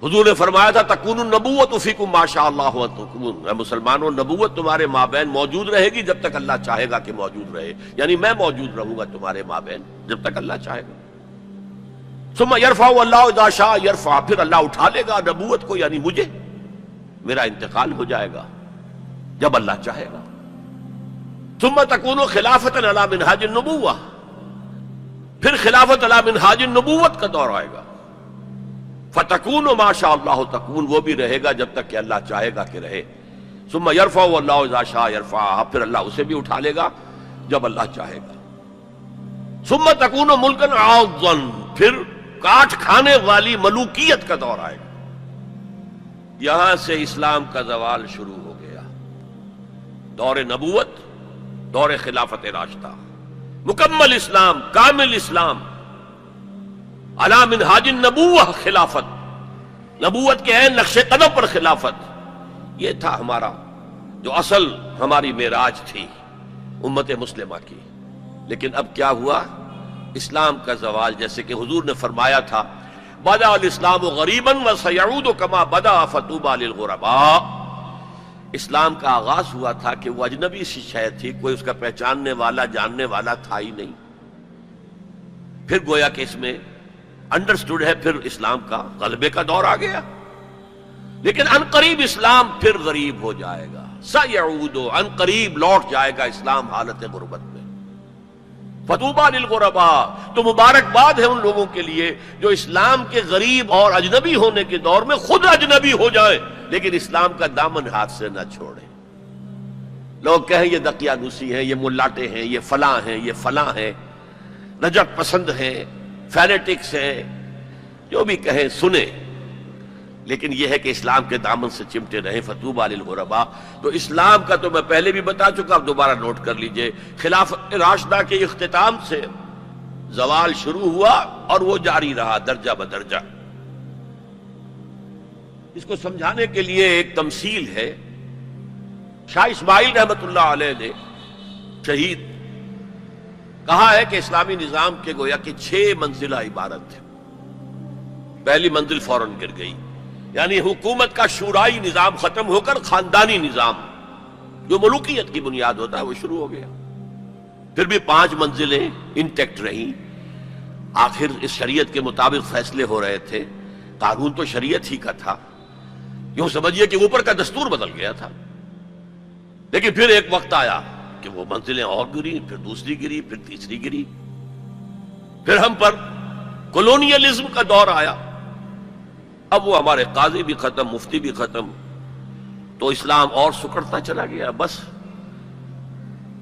حضور نے فرمایا تھا تکون النبوۃ فیکم ما شاء اللہ و تکون، اے مسلمانوں نبوت تمہارے مابین موجود رہے گی جب تک اللہ چاہے گا کہ موجود رہے، یعنی میں موجود رہوں گا تمہارے مابین جب تک اللہ چاہے گا۔ ثم یرفع اللہ اذا شاء یرفع، پھر اللہ اٹھا لے گا نبوت کو، یعنی مجھے، میرا انتقال ہو جائے گا جب اللہ چاہے گا۔ ثم تکون خلافۃ علی منہاج النبوۃ، پھر خلافت علی منہاج النبوت کا دور آئے گا۔ فتکون ما شاء اللہ تکون، وہ بھی رہے گا جب تک کہ اللہ چاہے گا کہ رہے۔ ثم یرفع اللہ اذا شاء یرفع، پھر اللہ اسے بھی اٹھا لے گا جب اللہ چاہے گا۔ ثم تکون ملکا عاضا، پھر کاٹ کھانے والی ملوکیت کا دور آئے گا۔ یہاں سے اسلام کا زوال شروع ہو گیا، دور نبوت، دور خلافت راشدہ، مکمل اسلام، کامل اسلام، علی منہاج النبوۃ خلافت، نبوت کے عین نقش قدم پر خلافت۔ یہ تھا ہمارا جو اصل ہماری معراج تھی امت مسلمہ کی۔ لیکن اب کیا ہوا؟ اسلام کا زوال، جیسے کہ حضور نے فرمایا تھا بدأ الاسلام غریبا وسیعود کما بدأ فطوبی للغرباء، اسلام کا آغاز ہوا تھا کہ وہ اجنبی سی شے تھی، کوئی اس کا پہچاننے والا جاننے والا تھا ہی نہیں، پھر گویا کہ اس میں انڈرسٹوڈ ہے، پھر اسلام کا غلبے کا دور آ گیا۔ لیکن عنقریب اسلام پھر غریب ہو جائے گا، سیعود، عنقریب لوٹ جائے گا اسلام حالت غربت میں۔ فطوبی للغرباء، تو مبارکباد ہے ان لوگوں کے لیے جو اسلام کے غریب اور اجنبی ہونے کے دور میں خود اجنبی ہو جائے لیکن اسلام کا دامن ہاتھ سے نہ چھوڑیں۔ لوگ کہیں یہ دقیانوسی ہیں، یہ ملاٹے ہیں، یہ فلاں ہیں، یہ فلاں ہیں، رجعت پسند ہیں، فینیٹکس ہیں، جو بھی کہیں سنیں، لیکن یہ ہے کہ اسلام کے دامن سے چمٹے رہیں۔ فطوبی للغرباء، تو اسلام کا تو میں پہلے بھی بتا چکا، اب دوبارہ نوٹ کر لیجئے، خلافت راشدہ کے اختتام سے زوال شروع ہوا اور وہ جاری رہا درجہ بدرجہ۔ اس کو سمجھانے کے لیے ایک تمثیل ہے، شاہ اسماعیل رحمۃ اللہ علیہ نے شہید کہا ہے کہ اسلامی نظام کے گویا کہ 6 منزلہ عبارت ہے۔ پہلی منزل فوراً گر گئی، یعنی حکومت کا شورائی نظام ختم ہو کر خاندانی نظام جو ملوکیت کی بنیاد ہوتا ہے وہ شروع ہو گیا۔ پھر بھی 5 منزلیں انٹیکٹ رہیں، آخر اس شریعت کے مطابق فیصلے ہو رہے تھے، قانون تو شریعت ہی کا تھا، یوں سمجھیے کہ اوپر کا دستور بدل گیا تھا۔ لیکن پھر ایک وقت آیا کہ وہ منزلیں اور گری، پھر دوسری گری، پھر تیسری گری، پھر ہم پر کولونیلزم کا دور آیا۔ اب وہ ہمارے قاضی بھی ختم، مفتی بھی ختم، تو اسلام اور سکڑتا چلا گیا۔ بس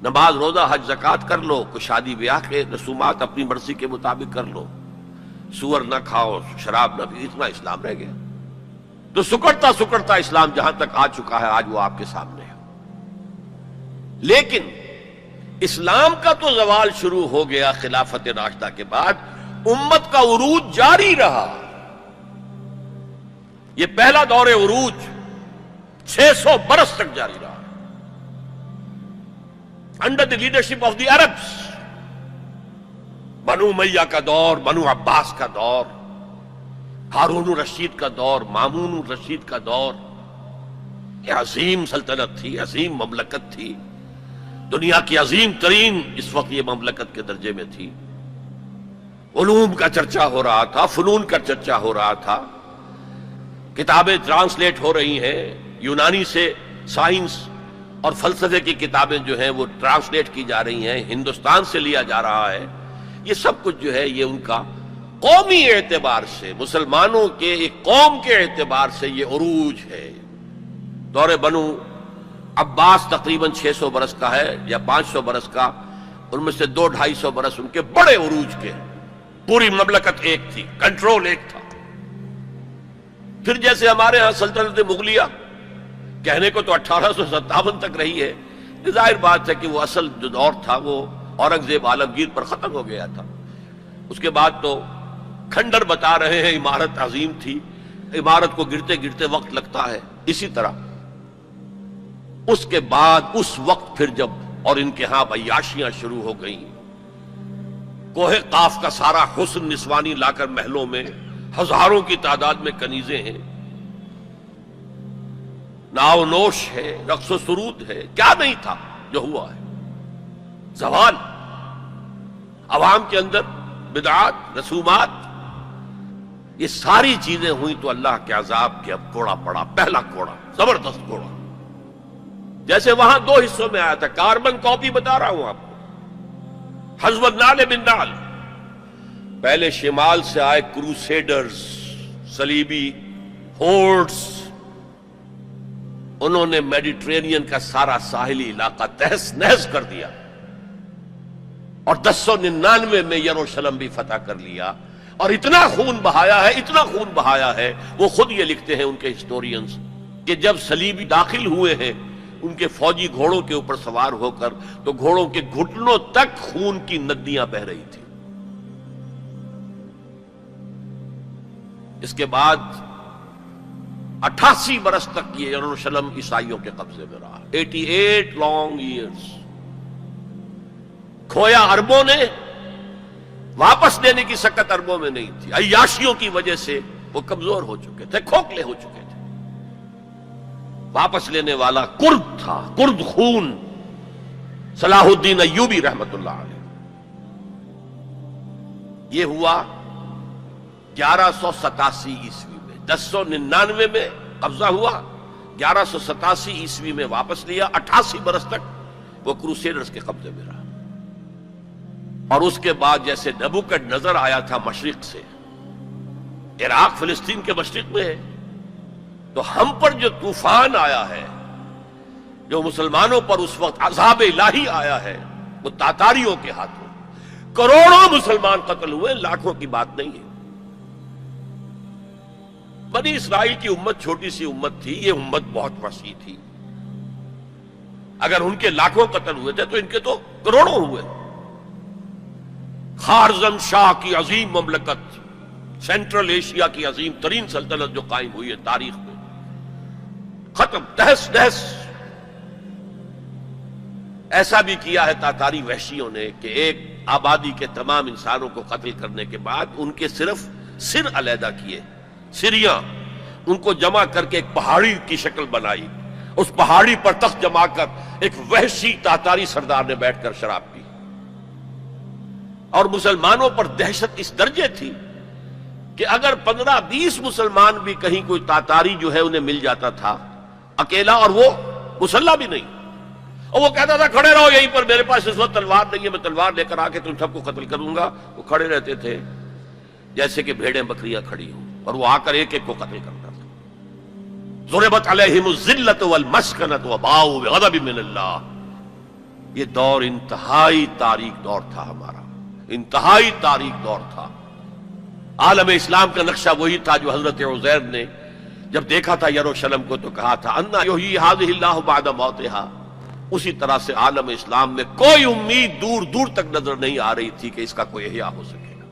نماز روزہ حج زکوٰۃ کر لو، کوئی شادی بیاہ کے رسومات اپنی مرضی کے مطابق کر لو، سور نہ کھاؤ، شراب نہ پی، اتنا اسلام رہ گیا۔ تو سکڑتا سکڑتا اسلام جہاں تک آ چکا ہے آج وہ آپ کے سامنے ہے۔ لیکن اسلام کا تو زوال شروع ہو گیا خلافت راشدہ کے بعد، امت کا عروج جاری رہا۔ یہ پہلا دور عروج 600 برس تک جاری رہا، under the leadership of the Arabs, بنو امیہ کا دور، بنو عباس کا دور، ہارون الرشید کا دور، مامون الرشید کا دور۔ یہ عظیم سلطنت تھی، عظیم مملکت تھی، دنیا کی عظیم ترین اس وقت یہ مملکت کے درجے میں تھی۔ علوم کا چرچا ہو رہا تھا، فنون کا چرچا ہو رہا تھا، کتابیں ٹرانسلیٹ ہو رہی ہیں، یونانی سے سائنس اور فلسفے کی کتابیں جو ہیں وہ ٹرانسلیٹ کی جا رہی ہیں، ہندوستان سے لیا جا رہا ہے۔ یہ سب کچھ جو ہے یہ ان کا قومی اعتبار سے، مسلمانوں کے ایک قوم کے اعتبار سے یہ عروج ہے۔ دور بنو عباس تقریباً 600 برس کا ہے یا 500 برس کا، ان میں سے 200-250 برس ان کے بڑے عروج کے، پوری مملکت ایک تھی، کنٹرول ایک تھا۔ پھر جیسے ہمارے ہاں سلطنت مغلیہ کہنے کو تو 1857 تک رہی ہے، ظاہر بات ہے کہ وہ اصل جو دور تھا وہ اورنگزیب عالمگیر پر ختم ہو گیا تھا۔ اس کے بعد تو کھنڈر بتا رہے ہیں عمارت عظیم تھی، عمارت کو گرتے گرتے وقت لگتا ہے۔ اسی طرح اس کے بعد اس وقت پھر جب اور ان کے ہاں عیاشیاں شروع ہو گئیں، کوہ قاف کا سارا حسن نسوانی لا کر محلوں میں ہزاروں کی تعداد میں کنیزیں ہیں، ناو نوش ہے، رقص و سرود ہے، کیا نہیں تھا جو ہوا ہے. زوال، عوام کے اندر بدعات، رسومات، یہ ساری چیزیں ہوئی تو اللہ کے عذاب کے اب کوڑا پڑا، پہلا کوڑا، زبردست کوڑا. جیسے وہاں دو حصوں میں آیا تھا، کاربن کاپی بتا رہا ہوں آپ کو، حزب النعل بالنعل. پہلے شمال سے آئے کروسیڈرز، صلیبی ہورڈز، انہوں نے میڈیٹرینین کا سارا ساحلی علاقہ تہس نہس کر دیا، اور 1099 میں یروشلم بھی فتح کر لیا، اور اتنا خون بہایا ہے، اتنا خون بہایا ہے. وہ خود یہ لکھتے ہیں ان کے ہسٹورینز کہ جب صلیبی داخل ہوئے ہیں ان کے فوجی گھوڑوں کے اوپر سوار ہو کر، تو گھوڑوں کے گھٹنوں تک خون کی ندیاں بہہ رہی تھی. اس کے بعد 88 برس تک یہ یروشلم عیسائیوں کے قبضے میں رہا. 88 لانگ ایئرز. کھویا اربوں نے، واپس دینے کی سکت اربوں میں نہیں تھی. عیاشیوں کی وجہ سے وہ کمزور ہو چکے تھے، کھوکھلے ہو چکے تھے. واپس لینے والا کرد تھا، کرد خون، صلاح الدین ایوبی رحمت اللہ علیہ. یہ ہوا 1187 عیسوی میں. 1099 میں قبضہ ہوا، 1187 عیسوی میں واپس لیا. 88 برس تک وہ کروسیڈرز کے قبضے میں رہا. اور اس کے بعد جیسے نبوکڈ نظر آیا تھا مشرق سے، عراق فلسطین کے مشرق میں ہے، تو ہم پر جو طوفان آیا ہے، جو مسلمانوں پر اس وقت عذاب الہی آیا ہے، وہ تاتاریوں کے ہاتھوں. کروڑوں مسلمان قتل ہوئے، لاکھوں کی بات نہیں ہے. بنی اسرائیل کی امت چھوٹی سی امت تھی، یہ امت بہت وسیع تھی. اگر ان کے لاکھوں قتل ہوئے تھے تو ان کے تو کروڑوں ہوئے. خارزم شاہ کی عظیم مملکت، سینٹرل ایشیا کی عظیم ترین سلطنت جو قائم ہوئی ہے تاریخ میں، ختم، تہس نہس. ایسا بھی کیا ہے تاتاری وحشیوں نے کہ ایک آبادی کے تمام انسانوں کو قتل کرنے کے بعد ان کے صرف سر علیحدہ کیے، سریاں، ان کو جمع کر کے ایک پہاڑی کی شکل بنائی. اس پہاڑی پر تخت جما کر ایک وحشی تاتاری سردار نے بیٹھ کر شراب پی. اور مسلمانوں پر دہشت اس درجے تھی کہ اگر 15-20 مسلمان بھی کہیں کوئی تاتاری جو ہے انہیں مل جاتا تھا اکیلا، اور وہ مسلح بھی نہیں، اور وہ کہتا تھا کھڑے رہو یہیں پر، میرے پاس اس وقت تلوار نہیں ہے، میں تلوار لے کر آ کے تم سب کو قتل کروں گا. وہ کھڑے رہتے تھے جیسے کہ بھیڑیں بکریاں کھڑی ہوں، اور وہ آ کر ایک ایک کو قتل کرتا تھا. ضربت علیہم الذلۃ والمسکنۃ وباؤوا بغضب من اللہ. یہ دور انتہائی تاریک دور تھا ہمارا، انتہائی تاریک دور تھا. عالم اسلام کا نقشہ وہی تھا جو حضرت عزیر نے جب دیکھا تھا یروشلم کو تو کہا تھا انا یحیی ھذہ اللہ بعد موتھا. اسی طرح سے عالم اسلام میں کوئی امید دور دور تک نظر نہیں آ رہی تھی کہ اس کا کوئی احیاء ہو سکے گا،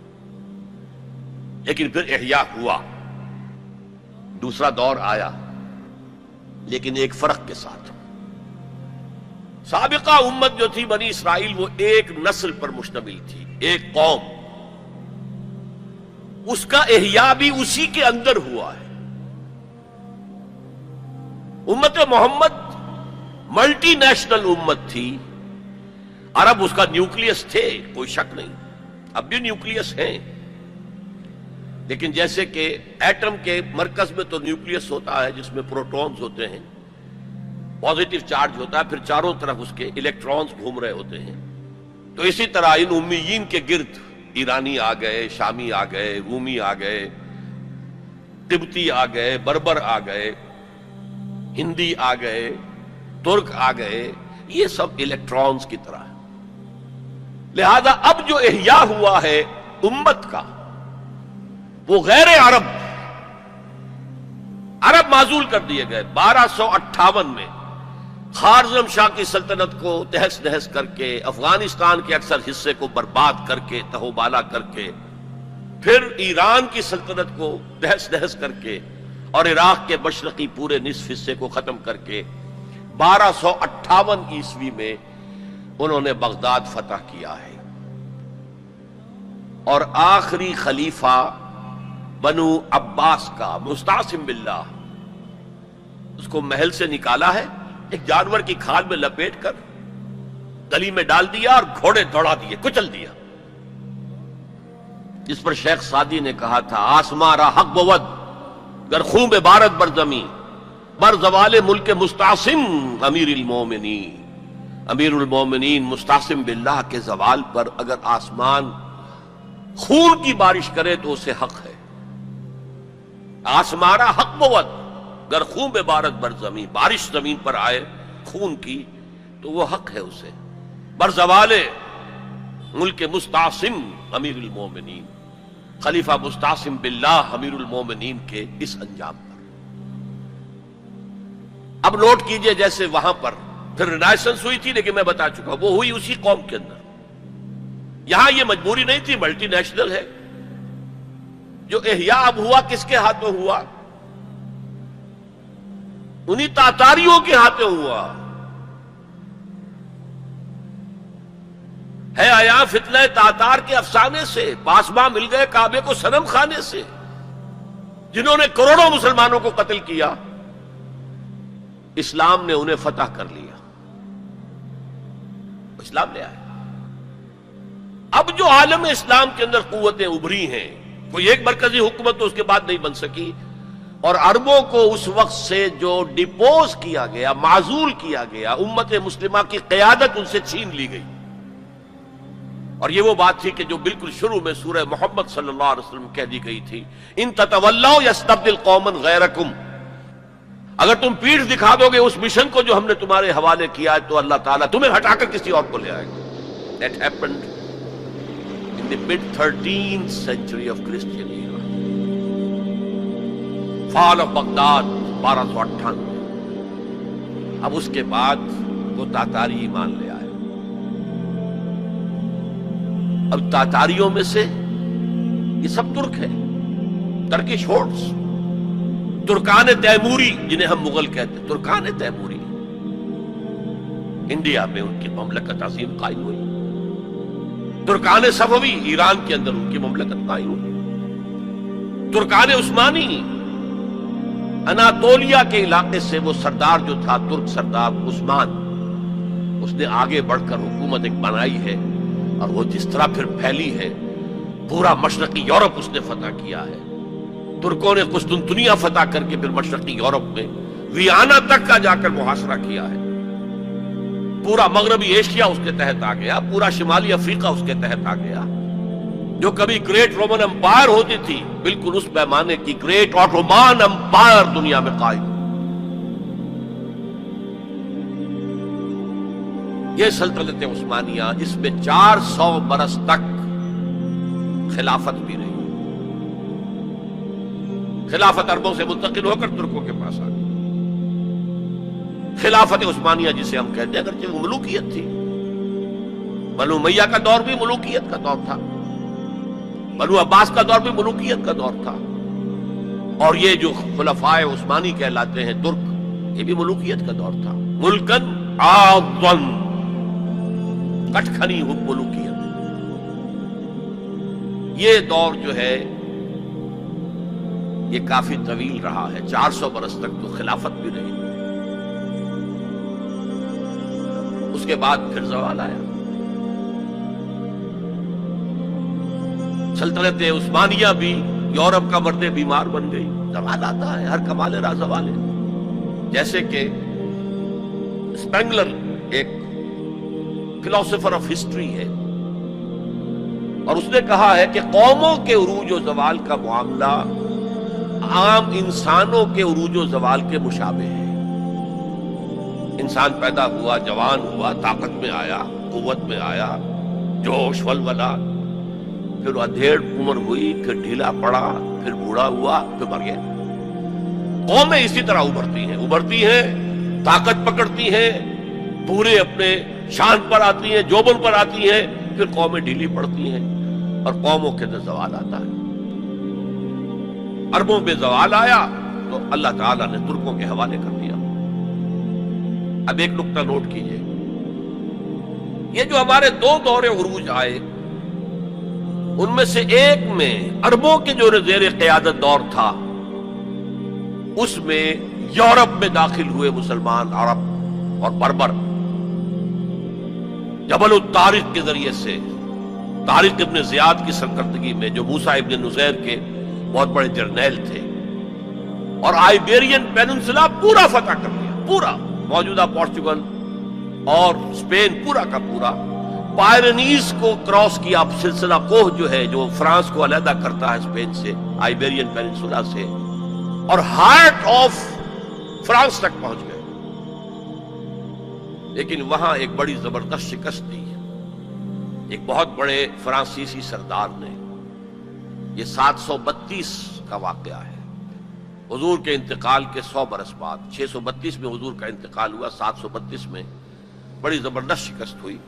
لیکن پھر احیاء ہوا. دوسرا دور آیا، لیکن ایک فرق کے ساتھ. سابقہ امت جو تھی بنی اسرائیل، وہ ایک نسل پر مشتمل تھی، ایک قوم. اس کا احیاء بھی اسی کے اندر ہوا ہے. امت محمد ملٹی نیشنل امت تھی. عرب اس کا نیوکلیس تھے، کوئی شک نہیں، اب بھی نیوکلیس ہیں. لیکن جیسے کہ ایٹم کے مرکز میں تو نیوکلیس ہوتا ہے جس میں پروٹونز ہوتے ہیں، پازیٹو چارج ہوتا ہے، پھر چاروں طرف اس کے الیکٹرونز گھوم رہے ہوتے ہیں. تو اسی طرح ان امیین کے گرد ایرانی آ گئے، شامی آ گئے، رومی آ گئے، قبطی آ گئے، بربر آ گئے، ہندی آ گئے، ترک آ گئے. یہ سب الیکٹرونز کی طرح ہے. لہذا اب جو احیاء ہوا ہے امت کا، وہ غیر عرب معزول کر دیے گئے. 1258 میں خارزم شاہ کی سلطنت کو تہس نہس کر کے، افغانستان کے اکثر حصے کو برباد کر کے، تہوبالا کر کے، پھر ایران کی سلطنت کو تہس نہس کر کے، اور عراق کے مشرقی پورے نصف حصے کو ختم کر کے 1258 عیسوی میں انہوں نے بغداد فتح کیا ہے. اور آخری خلیفہ بنو عباس کا مستعصم باللہ، اس کو محل سے نکالا ہے، ایک جانور کی کھال میں لپیٹ کر گلی میں ڈال دیا اور گھوڑے دوڑا دیے، کچل دیا. جس پر شیخ سعدی نے کہا تھا آسماں را حق بود گر خون بے بارت بر زمین بر زوال ملک مستعصم امیر المومنین. امیر المومنین مستعصم باللہ کے زوال پر اگر آسمان خون کی بارش کرے تو اسے حق ہے. آسماں را حق بود گر خون بے بارت بر زمین، بارش زمین پر آئے خون کی تو وہ حق ہے اسے. بر زوال ملک مستعصم امیر المومنین، خلیفہ مستعصم باللہ امیر المومنین کے اس انجام پر. اب نوٹ کیجئے جیسے وہاں پر پھر رینائسنس ہوئی تھی، لیکن میں بتا چکا وہ ہوئی اسی قوم کے اندر. یہاں یہ مجبوری نہیں تھی، ملٹی نیشنل ہے. جو احیاء اب ہوا کس کے ہاتھوں ہوا؟ انہی تاتاریوں کے ہاتھوں ہوا. ہے آیا فتنہ تاتار کے افسانے سے، پاسباں مل گئے کعبے کو صنم خانے سے، جنہوں نے کروڑوں مسلمانوں کو قتل کیا. اسلام نے انہیں فتح کر لیا، اسلام لے آئے. اب جو عالم اسلام کے اندر قوتیں ابھری ہیں، کوئی ایک مرکزی حکومت تو اس کے بعد نہیں بن سکی، اور عربوں کو اس وقت سے جو ڈیپوز کیا گیا، معزول کیا گیا، امت مسلمہ کی قیادت ان سے چھین لی گئی. اور یہ وہ بات تھی کہ جو بالکل شروع میں سورہ محمد صلی اللہ علیہ وسلم کہہ دی گئی تھی، ان تتولوا یستبدل قوما غیرکم، اگر تم پیٹھ دکھا دو گے اس مشن کو جو ہم نے تمہارے حوالے کیا ہے تو اللہ تعالیٰ تمہیں ہٹا کر کسی اور کو لے آئے گا. That happened in the mid-13th century of Christian era. Fall of Baghdad 1298. اب اس کے بعد وہ تاتاری ایمان لے آئے. اب تاتاریوں میں سے یہ سب ترک ہیں، ترکش ہورڈز، ترکان تیموری جنہیں ہم مغل کہتے ہیں، ترکان تیموری. انڈیا میں ان کی مملکت عظیم قائم ہوئی. ترکان صفوی ایران کے اندر ان کی مملکت قائم ہوئی. ترکان عثمانی اناتولیا کے علاقے سے وہ سردار جو تھا، ترک سردار عثمان، اس نے آگے بڑھ کر حکومت ایک بنائی ہے، اور وہ جس طرح پھر پھیلی ہے، پورا مشرقی یورپ اس نے فتح کیا ہے. ترکوں نے قسطنطنیہ فتح کر کے پھر مشرقی یورپ میں ویانا تک کا جا کر محاصرہ کیا ہے. پورا مغربی ایشیا اس کے تحت آ گیا، پورا شمالی افریقہ اس کے تحت آ گیا. جو کبھی گریٹ رومن امپائر ہوتی تھی، بالکل اس پیمانے کی گریٹ آٹومان امپائر دنیا میں قائم. یہ سلطنت عثمانیہ، اس میں 400 برس تک خلافت بھی رہی. خلافت عربوں سے منتقل ہو کر ترکوں کے پاس آ گئی. خلافت عثمانیہ جسے ہم کہتے ہیں، اگرچہ وہ ملوکیت تھی. بنو امیہ کا دور بھی ملوکیت کا دور تھا، بنو عباس کا دور بھی ملوکیت کا دور تھا، اور یہ جو خلفائے عثمانی کہلاتے ہیں ترک، یہ بھی ملوکیت کا دور تھا. ملکن عاضن، کٹکھنی ملوکیت. یہ دور جو ہے یہ کافی طویل رہا ہے، 400 برس تک تو خلافت بھی رہی. اس کے بعد پھر زوال آیا. سلطنت عثمانیہ بھی یورپ کا مرد بیمار بن گئی. زوال آتا ہے، ہر کمال راہ زوال ہے. جیسے کہ اسپینگلر ایک فلاسفر آف ہسٹری ہے، اور اس نے کہا ہے کہ قوموں کے عروج و زوال کا معاملہ عام انسانوں کے عروج و زوال کے مشابہ ہے. انسان پیدا ہوا، جوان ہوا، طاقت میں آیا، قوت میں آیا، جوش ولولہ، پھر ادھیڑ عمر ہوئی، پھر ڈھیلا پڑا، پھر بوڑھا ہوا، پھر مر گیا. قومیں اسی طرح ابھرتی ہیں، طاقت پکڑتی ہیں، پورے اپنے شان پر آتی ہیں، جوبن پر آتی ہیں، پھر قومیں ڈھیلی پڑتی ہیں، اور قوموں کے اندر زوال آتا ہے. عربوں میں زوال آیا تو اللہ تعالیٰ نے ترکوں کے حوالے کر دیا. اب ایک نقطہ نوٹ کیجئے، یہ جو ہمارے 2 دور عروج آئے، ان میں سے ایک میں عربوں کے جو زیر قیادت دور تھا اس میں یورپ میں داخل ہوئے مسلمان عرب اور بربر جبل الطارق کے ذریعے سے طارق ابن زیاد کی سرکردگی میں، جو موسیٰ ابن نصیر کے بہت بڑے جرنیل تھے، اور آئیبیرین پیننسلا پورا فتح کر لیا، پورا موجودہ پورچگل اور اسپین پورا کا پورا، پائرنیز کو کراس کیا، سلسلہ کوہ جو ہے جو فرانس کو علیحدہ کرتا ہے اسپین سے، آئیبیرین پیننسلا سے، اور ہارٹ آف فرانس تک پہنچ گئے۔ لیکن وہاں ایک بڑی زبردست شکست دی ایک بہت بڑے فرانسیسی سردار نے۔ یہ 732 کا واقعہ ہے، حضور کے انتقال کے 100 برس بعد۔ 632 میں حضور کا انتقال ہوا، 732 میں بڑی زبردست شکست ہوئی۔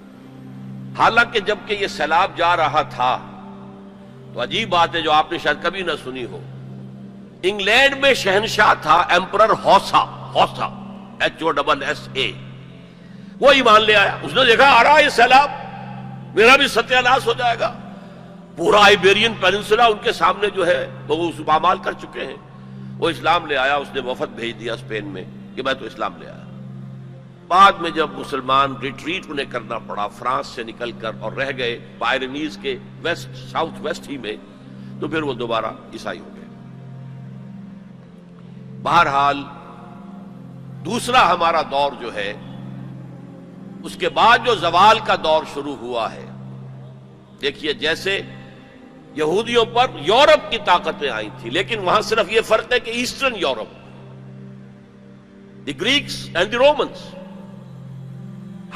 حالانکہ جبکہ یہ سیلاب جا رہا تھا تو عجیب بات ہے جو آپ نے شاید کبھی نہ سنی ہو، انگلینڈ میں شہنشاہ تھا ایمپرر ہوسا، HOSSA، وہ ایمان لے آیا۔ اس نے دیکھا آ رہا ہے یہ سیلاب، میرا بھی ستیہ ناش ہو جائے گا۔ پورا آئیبیرین پیننسلا ان کے سامنے جو ہے وہ پامال کر چکے ہیں۔ وہ اسلام لے آیا، اس نے وفد بھیج دیا اسپین میں کہ میں تو اسلام لے آیا۔ بعد میں جب مسلمان ریٹریٹ انہیں کرنا پڑا فرانس سے نکل کر اور رہ گئے پائرنیز کے ویسٹ ساؤتھ ویسٹ ہی میں، تو پھر وہ دوبارہ عیسائی ہو گئے۔ بہرحال دوسرا ہمارا دور جو ہے، اس کے بعد جو زوال کا دور شروع ہوا ہے، دیکھیے جیسے یہودیوں پر یورپ کی طاقتیں آئی تھی، لیکن وہاں صرف یہ فرق ہے کہ Eastern Europe, the Greeks and the Romans,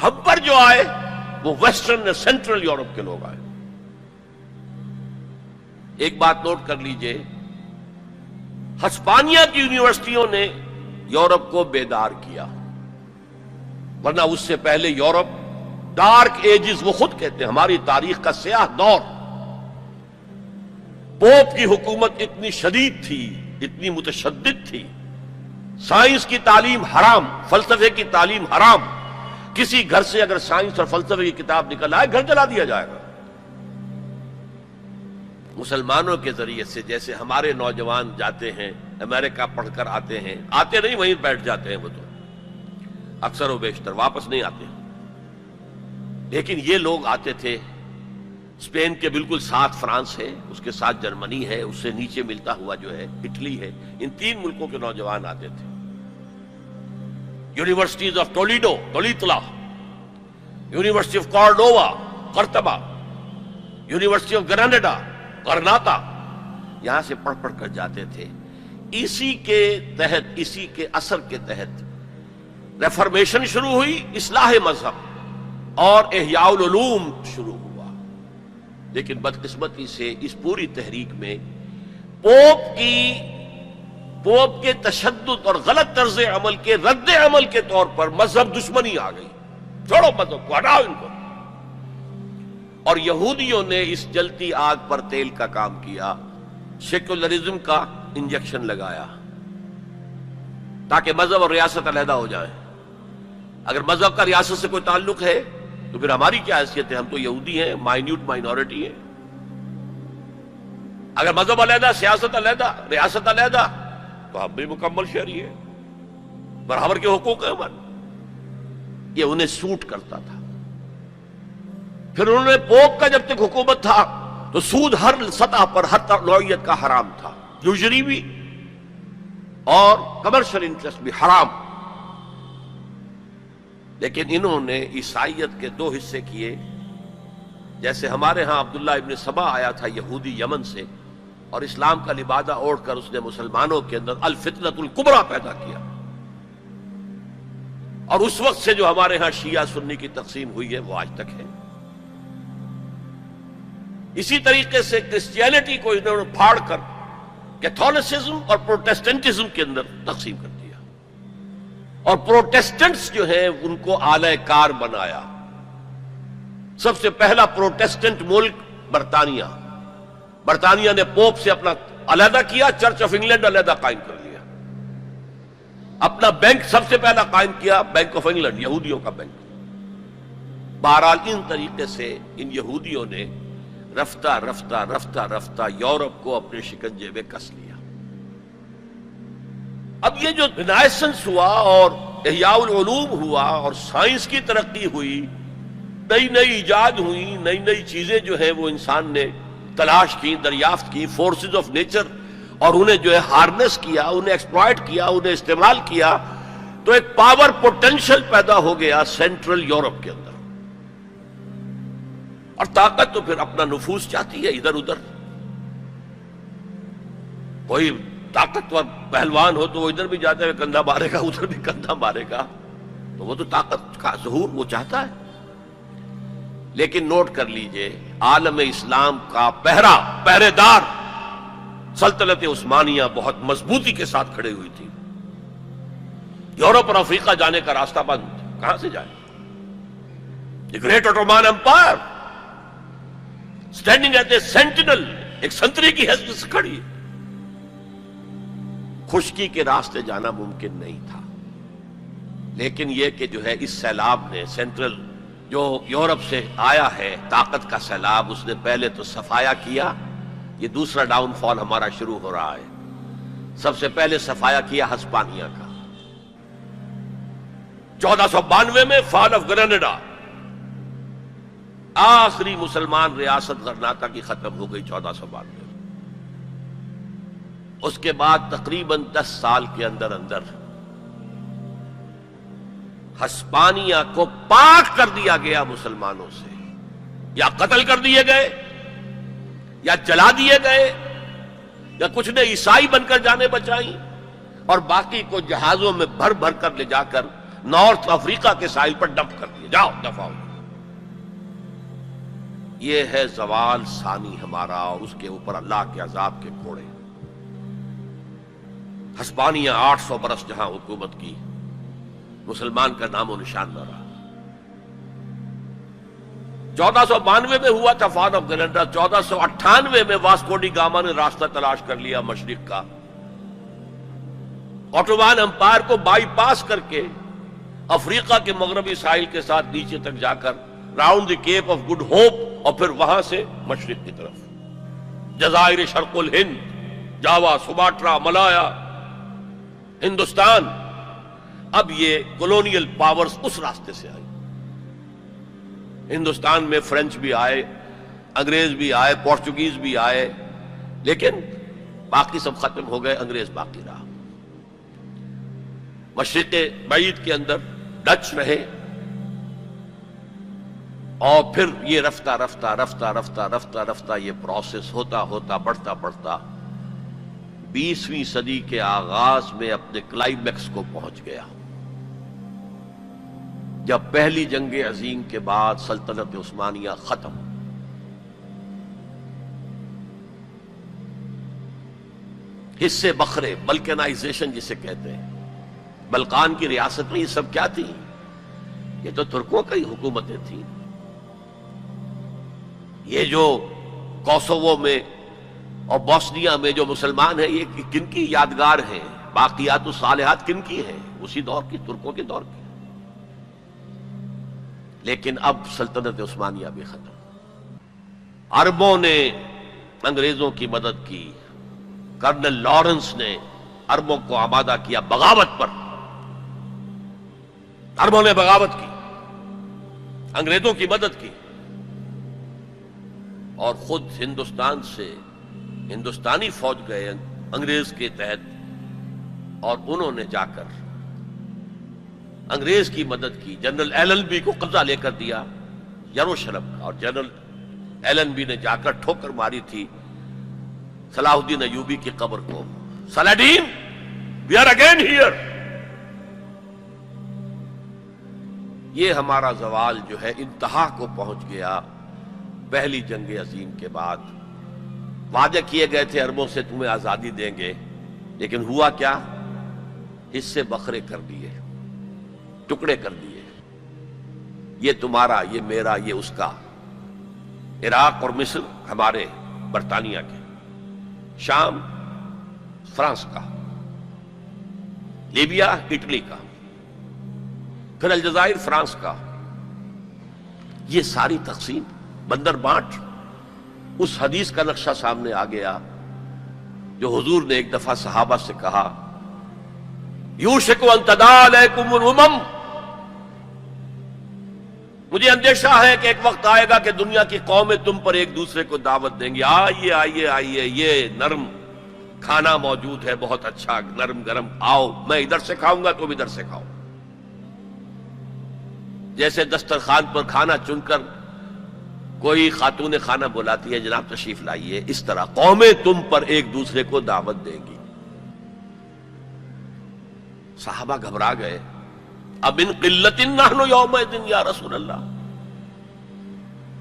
ہم پر جو آئے وہ ویسٹرن سینٹرل یورپ کے لوگ آئے۔ ایک بات نوٹ کر لیجئے، ہسپانیہ کی یونیورسٹیوں نے یورپ کو بیدار کیا، ورنہ اس سے پہلے یورپ ڈارک ایجز، وہ خود کہتے ہیں ہماری تاریخ کا سیاہ دور، پوپ کی حکومت اتنی شدید تھی، اتنی متشدد تھی، سائنس کی تعلیم حرام، فلسفے کی تعلیم حرام، کسی گھر سے اگر سائنس اور فلسفے کی کتاب نکل آئے گھر جلا دیا جائے گا۔ مسلمانوں کے ذریعے سے جیسے ہمارے نوجوان جاتے ہیں امریکہ پڑھ کر آتے ہیں، آتے نہیں وہیں بیٹھ جاتے ہیں، وہ تو اکثر و بیشتر واپس نہیں آتے، لیکن یہ لوگ آتے تھے۔ اسپین کے بالکل ساتھ فرانس ہے، اس کے ساتھ جرمنی ہے، اس سے نیچے ملتا ہوا جو ہے اٹلی ہے، ان 3 ملکوں کے نوجوان آتے تھے۔ یونیورسٹیز آف تولیتلا، یونیورسٹی آف کارڈووا قرطبہ، یونیورسٹی آف گراناڈا غرناطہ، یہاں سے پڑھ پڑھ کر جاتے تھے۔ اسی کے تحت، اسی کے اثر کے تحت ریفارمیشن شروع ہوئی، اصلاح مذہب اور احیاء العلوم شروع ہوا۔ لیکن بدقسمتی سے اس پوری تحریک میں پوپ کے تشدد اور غلط طرز عمل کے رد عمل کے طور پر مذہب دشمنی آ گئی، چھوڑو مذہب کو، ہٹاؤ ان کو۔ اور یہودیوں نے اس جلتی آگ پر تیل کا کام کیا، سیکولرزم کا انجیکشن لگایا تاکہ مذہب اور ریاست علیحدہ ہو جائیں۔ اگر مذہب کا ریاست سے کوئی تعلق ہے تو پھر ہماری کیا حیثیت ہے؟ ہم تو یہودی ہیں، مائنیوٹ مائنورٹی ہے۔ اگر مذہب علیحدہ، سیاست علیحدہ، ریاست علیحدہ، تو ہم بھی مکمل شہری ہیں، برابر کے حقوق ہیں ہمارے۔ یہ انہیں سوٹ کرتا تھا۔ پھر انہوں نے پوپ کا جب تک حکومت تھا تو سود ہر سطح پر، ہر نوعیت کا حرام تھا، یوزری بھی اور کمرشل انٹرسٹ بھی حرام۔ لیکن انہوں نے عیسائیت کے 2 حصے کیے، جیسے ہمارے ہاں عبداللہ ابن سبا آیا تھا یہودی یمن سے، اور اسلام کا لبادہ اوڑھ کر اس نے مسلمانوں کے اندر الفتنۃ الکبریٰ پیدا کیا، اور اس وقت سے جو ہمارے ہاں شیعہ سنی کی تقسیم ہوئی ہے وہ آج تک ہے۔ اسی طریقے سے کرسچینٹی کو انہوں نے پھاڑ کر کیتھولسزم اور پروٹیسٹنٹزم کے اندر تقسیم کر دیا، اور پروٹیسٹنٹس جو ہیں ان کو آلہ کار بنایا۔ سب سے پہلا پروٹیسٹنٹ ملک برطانیہ نے پوپ سے اپنا علیحدہ کیا، چرچ آف انگلینڈ علیحدہ قائم کر لیا، اپنا بینک سب سے پہلا قائم کیا، بینک آف انگلینڈ، یہودیوں کا بینک۔ بہرحال ان طریقے سے ان یہودیوں نے رفتہ رفتہ رفتہ رفتہ یورپ کو اپنے شکنجے میں کس لیا۔ اب یہ جو رینائسنس ہوا اور احیاء العلوم ہوا اور سائنس کی ترقی ہوئی، نئی نئی ایجاد ہوئی، نئی نئی چیزیں جو ہیں وہ انسان نے تلاش کی، دریافت کی، فورسز آف نیچر، اور انہیں جو ہے ہارنس کیا، انہیں ایکسپلائٹ کیا، انہیں استعمال کیا، تو ایک پاور پوٹینشل پیدا ہو گیا سینٹرل یورپ کے اندر۔ اور طاقت تو پھر اپنا نفوذ چاہتی ہے ادھر ادھر۔ کوئی طاقتور پہلوان ہو تو وہ ادھر بھی جاتے ہوئے کندھا مارے گا، ادھر بھی کندھا مارے گا، تو وہ تو طاقت کا ظہور وہ چاہتا ہے۔ لیکن نوٹ کر لیجئے، عالم اسلام کا پہرے دار سلطنت عثمانیہ بہت مضبوطی کے ساتھ کھڑے ہوئی تھی۔ یورپ اور افریقہ جانے کا راستہ بند، کہاں سے جائے؟ The great Ottoman empire standing at a sentinel, ایک سنتری کی حیثیت سے کھڑی ہے۔ خشکی کے راستے جانا ممکن نہیں تھا، لیکن یہ کہ جو ہے اس سیلاب نے سینٹرل جو یورپ سے آیا ہے طاقت کا سیلاب، اس نے پہلے تو صفایا کیا۔ یہ دوسرا ڈاؤن فال ہمارا شروع ہو رہا ہے۔ سب سے پہلے صفایا کیا ہسپانیہ کا۔ 1492 میں فال آف گریناڈا، آخری مسلمان ریاست غرناطہ کی ختم ہو گئی 1492۔ اس کے بعد تقریباً 10 سال کے اندر اندر ہسپانیہ کو پاک کر دیا گیا مسلمانوں سے، یا قتل کر دیے گئے، یا جلا دیے گئے، یا کچھ نے عیسائی بن کر جانیں بچائیں، اور باقی کو جہازوں میں بھر بھر کر لے جا کر نارتھ افریقہ کے ساحل پر ڈمپ کر دیا، جاؤ دفع ہو۔ یہ ہے زوال ثانی ہمارا، اور اس کے اوپر اللہ کے عذاب کے کوڑے۔ ہسپانیہ 800 برس جہاں حکومت کی، مسلمان کا نام و نشان نہ رہا۔ 1492 میں ہوا تھا فال آف گریناڈا، 1498 میں واسکو ڈی گاما نے راستہ تلاش کر لیا مشرق کا، اوٹومان امپائر کو بائی پاس کر کے افریقہ کے مغربی ساحل کے ساتھ نیچے تک جا کر round the Cape of Good Hope, اور پھر وہاں سے مشرق کی طرف جزائر شرق الہند، جاوا، سماٹرا، ملایا، ہندوستان۔ اب یہ کولونیل پاورز اس راستے سے آئی۔ ہندوستان میں فرینچ بھی آئے، انگریز بھی آئے، پورچوگیز بھی آئے، لیکن باقی سب ختم ہو گئے، انگریز باقی رہا۔ مشرق بعید کے اندر ڈچ رہے، اور پھر یہ رفتہ رفتہ رفتہ رفتہ رفتہ رفتہ یہ پروسیس ہوتا ہوتا بڑھتا بڑھتا 20ویں صدی کے آغاز میں اپنے کلائمیکس کو پہنچ گیا، جب پہلی جنگ عظیم کے بعد سلطنت عثمانیہ ختم۔ حصے بکھرے، بلکانائزیشن جسے کہتے ہیں، بلقان کی ریاست میں یہ سب کیا تھی؟ یہ تو ترکوں کی حکومتیں تھیں۔ یہ جو کوسوو میں اور بوسنیا میں جو مسلمان ہیں، یہ کن کی یادگار ہیں؟ باقیات الصالحات کن کی ہیں؟ اسی دور کی، ترکوں کے دور کی۔ لیکن اب سلطنت عثمانیہ بھی ختم۔ عربوں نے انگریزوں کی مدد کی، کرنل لارنس نے عربوں کو آمادہ کیا بغاوت پر۔ عربوں نے بغاوت کی، انگریزوں کی مدد کی، اور خود ہندوستان سے ہندوستانی فوج گئے انگریز کے تحت، اور انہوں نے جا کر انگریز کی مدد کی۔ جنرل ایلن بی کو قبضہ لے کر دیا یروشلم کا، اور جنرل ایلن بی نے جا کر ٹھوکر ماری تھی صلاح الدین ایوبی کی قبر کو۔ سلاڈین، وی آر اگین ہیئر۔ یہ ہمارا زوال جو ہے انتہا کو پہنچ گیا پہلی جنگ عظیم کے بعد۔ وعدے کیے گئے تھے عربوں سے تمہیں آزادی دیں گے، لیکن ہوا کیا؟ حصے بکھرے کر دیے، ٹکڑے کر دیے۔ یہ تمہارا، یہ میرا، یہ اس کا۔ عراق اور مصر ہمارے، برطانیہ کے، شام فرانس کا، لیبیا اٹلی کا، پھر الجزائر فرانس کا۔ یہ ساری تقسیم، بندر بانٹ، اس حدیث کا نقشہ سامنے آ گیا جو حضور نے ایک دفعہ صحابہ سے کہا، یوشک ان تداعی علیکم الامم، مجھے اندیشہ ہے کہ ایک وقت آئے گا کہ دنیا کی قومیں تم پر ایک دوسرے کو دعوت دیں گی، آئیے آئیے آئیے، یہ نرم کھانا موجود ہے، بہت اچھا نرم گرم، آؤ میں ادھر سے کھاؤں گا تم ادھر سے کھاؤ۔ جیسے دسترخوان پر کھانا چن کر کوئی خاتون خانہ بلاتی ہے، جناب تشریف لائیے، اس طرح قومیں تم پر ایک دوسرے کو دعوت دیں گی۔ صحابہ گھبرا گئے، اب ان قلت نحن یومئذ یا رسول اللہ،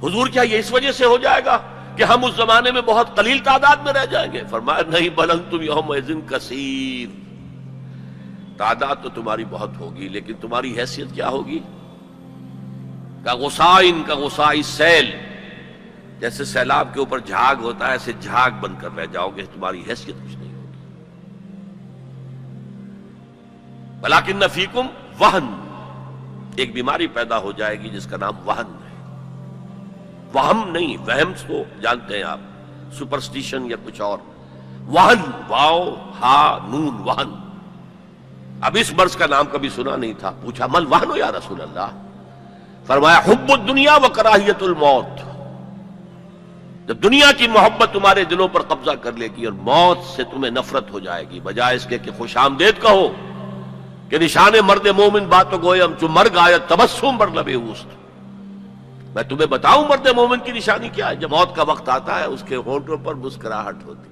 حضور کیا یہ اس وجہ سے ہو جائے گا کہ ہم اس زمانے میں بہت قلیل تعداد میں رہ جائیں گے؟ فرمایا نہیں، بل انتم یومئذ کثیر، تعداد تو تمہاری بہت ہوگی لیکن تمہاری حیثیت کیا ہوگی؟ کا غصاء سیل، جیسے سیلاب کے اوپر جھاگ ہوتا ہے ایسے جھاگ بن کر رہ جاؤ گے، تمہاری حیثیت کچھ نہیں ہوگی۔ ولکن فیکم وہن، ایک بیماری پیدا ہو جائے گی جس کا نام وہن ہے۔ وہم نہیں، وہم تو جانتے ہیں آپ، سپرسٹیشن یا کچھ اور، وہن، واو ہا نون، وہن۔ اب اس مرض کا نام کبھی سنا نہیں تھا، پوچھا مل وہن یا رسول اللہ؟ فرمایا حب الدنیا و کراہیت الموت، جب دنیا کی محبت تمہارے دلوں پر قبضہ کر لے گی اور موت سے تمہیں نفرت ہو جائے گی، بجائے اس کے کہ خوش آمدید کہو کہ نشان مرد مومن باتوں گویم چو مرگ آیت تبسم بر لب اوست، میں تمہیں بتاؤں مرد مومن کی نشانی کیا ہے؟ جب موت کا وقت آتا ہے اس کے ہونٹوں پر مسکراہٹ ہوتی،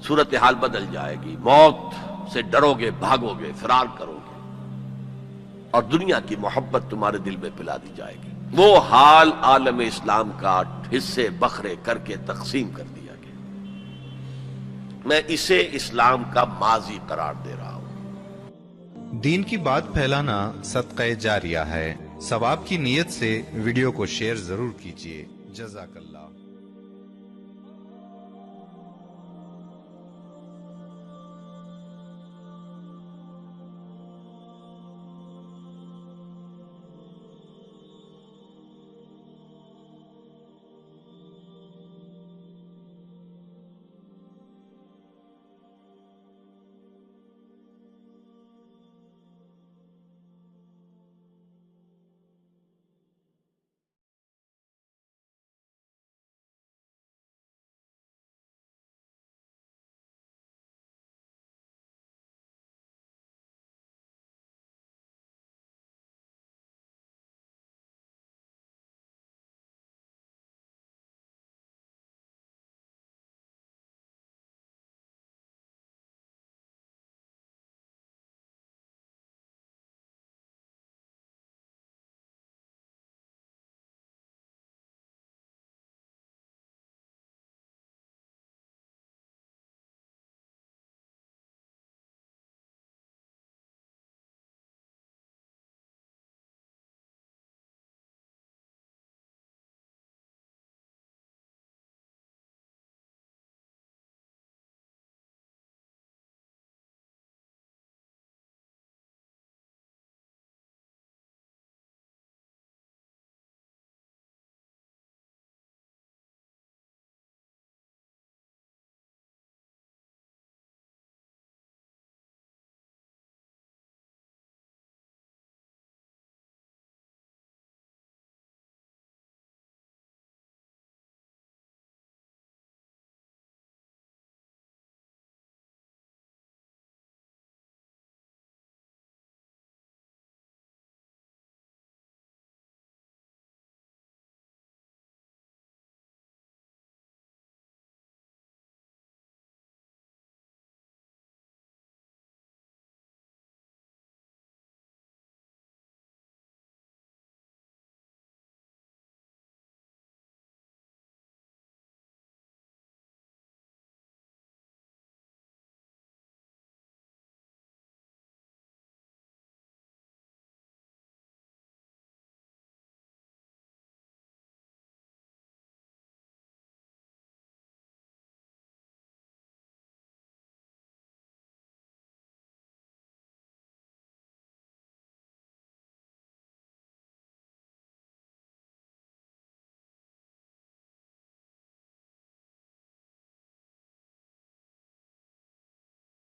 صورتحال بدل جائے گی، موت سے ڈرو گے، بھاگو گے، فرار کرو گے، اور دنیا کی محبت تمہارے دل میں پلا دی جائے گی۔ وہ حال عالم اسلام کا حصے بکھرے کر کے تقسیم کر دیا گیا، میں اسے اسلام کا ماضی قرار دے رہا ہوں۔ دین کی بات پھیلانا صدقہ جاریہ ہے، ثواب کی نیت سے ویڈیو کو شیئر ضرور کیجیے۔ جزاک اللہ۔